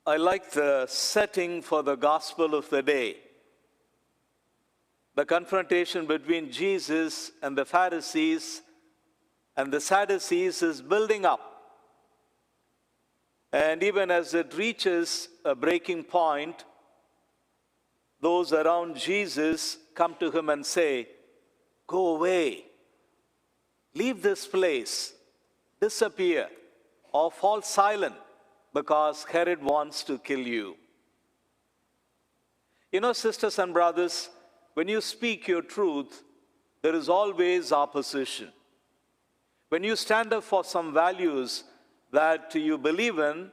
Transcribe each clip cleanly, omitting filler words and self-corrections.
I like the setting for the gospel of the day. The confrontation between Jesus and the Pharisees and the Sadducees is building up. And even as it reaches a breaking point, those around Jesus come to him and say, "Go away, leave this place, disappear, or fall silent, because Herod wants to kill you." You know, sisters and brothers, when you speak your truth, there is always opposition. When you stand up for some values that you believe in,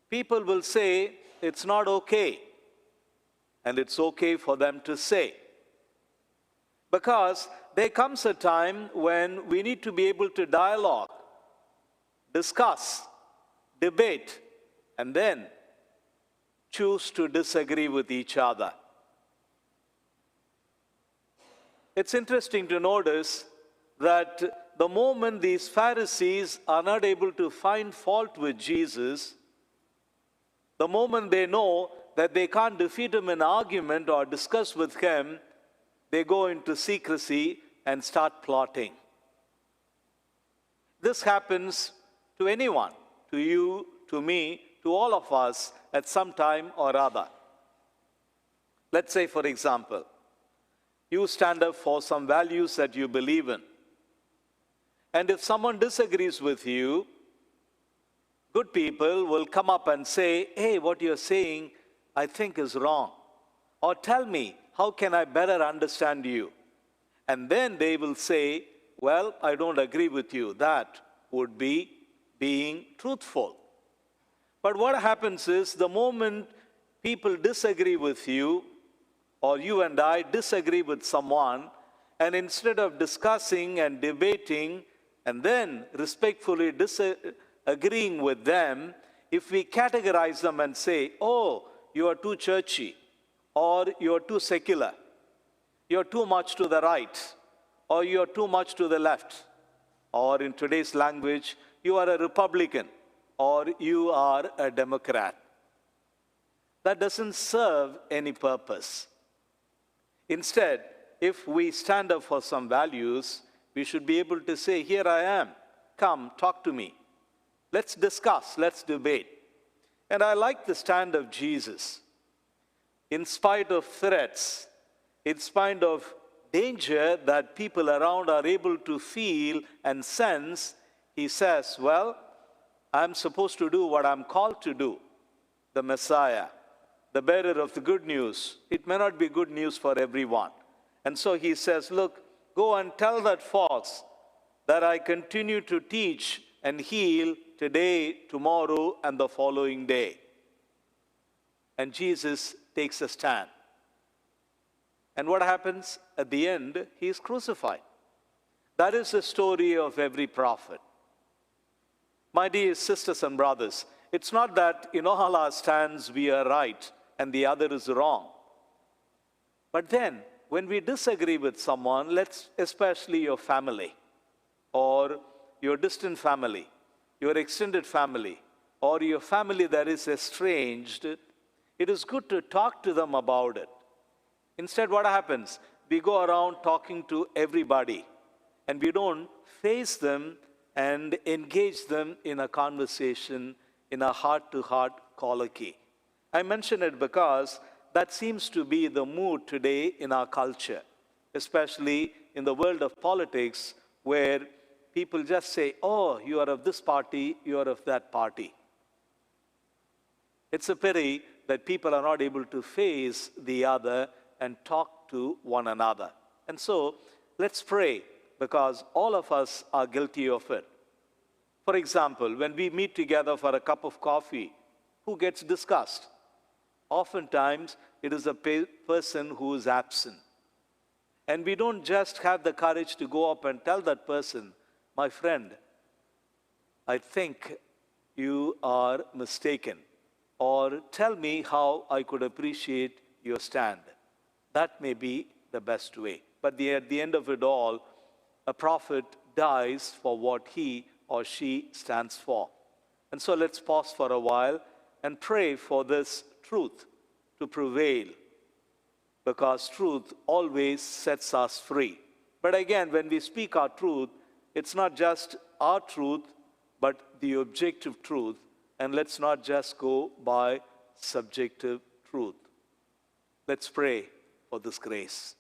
people will say it's not okay. And it's okay for them to say. Because there comes a time when we need to be able to dialogue, discuss, debate, and then choose to disagree with each other. It's interesting to notice that the moment these Pharisees are not able to find fault with Jesus, the moment they know that they can't defeat him in argument or discuss with him, they go into secrecy and start plotting. This happens to anyone, to you, to me, to all of us at some time or other. Let's say, for example, you stand up for some values that you believe in. And if someone disagrees with you, good people will come up and say, "Hey, what you're saying I think is wrong." Or tell me, how can I better understand you? And then they will say, "Well, I don't agree with you." That would be being truthful. But what happens is, the moment people disagree with you, or you and I disagree with someone, and instead of discussing and debating and then respectfully disagreeing with them, if we categorize them and say, "Oh, you are too churchy," or "You are too secular," "You are too much to the right," or "You are too much to the left," or in today's language, "You are a Republican," or "You are a Democrat," that doesn't serve any purpose. Instead, if we stand up for some values, we should be able to say, "Here I am, come, talk to me. Let's discuss, let's debate." And I like the stand of Jesus. In spite of threats, in spite of danger that people around are able to feel and sense, he says, "Well, I'm supposed to do what I'm called to do." The Messiah, the bearer of the good news. It may not be good news for everyone. And so he says, "Look, go and tell that fox that I continue to teach and heal today, tomorrow, and the following day." And Jesus takes a stand. And what happens? At the end, he is crucified. That is the story of every prophet. My dear sisters and brothers, it's not that in all our stands we are right and the other is wrong. But then, when we disagree with someone, especially your family, or your distant family, your extended family, or your family that is estranged, it is good to talk to them about it. Instead, what happens? We go around talking to everybody, and we don't face them and engage them in a conversation, in a heart-to-heart colloquy. I mention it because that seems to be the mood today in our culture, especially in the world of politics, where people just say, "Oh, you are of this party, you are of that party." It's a pity that people are not able to face the other and talk to one another. And so, let's pray, because all of us are guilty of it. For example, when we meet together for a cup of coffee, who gets discussed? Oftentimes, it is a person who is absent. And we don't just have the courage to go up and tell that person, "My friend, I think you are mistaken," or "Tell me how I could appreciate your stand." That may be the best way. But at the end of it all, a prophet dies for what he or she stands for. And so let's pause for a while and pray for this truth to prevail, because truth always sets us free. But again, when we speak our truth, it's not just our truth, but the objective truth. And let's not just go by subjective truth. Let's pray for this grace.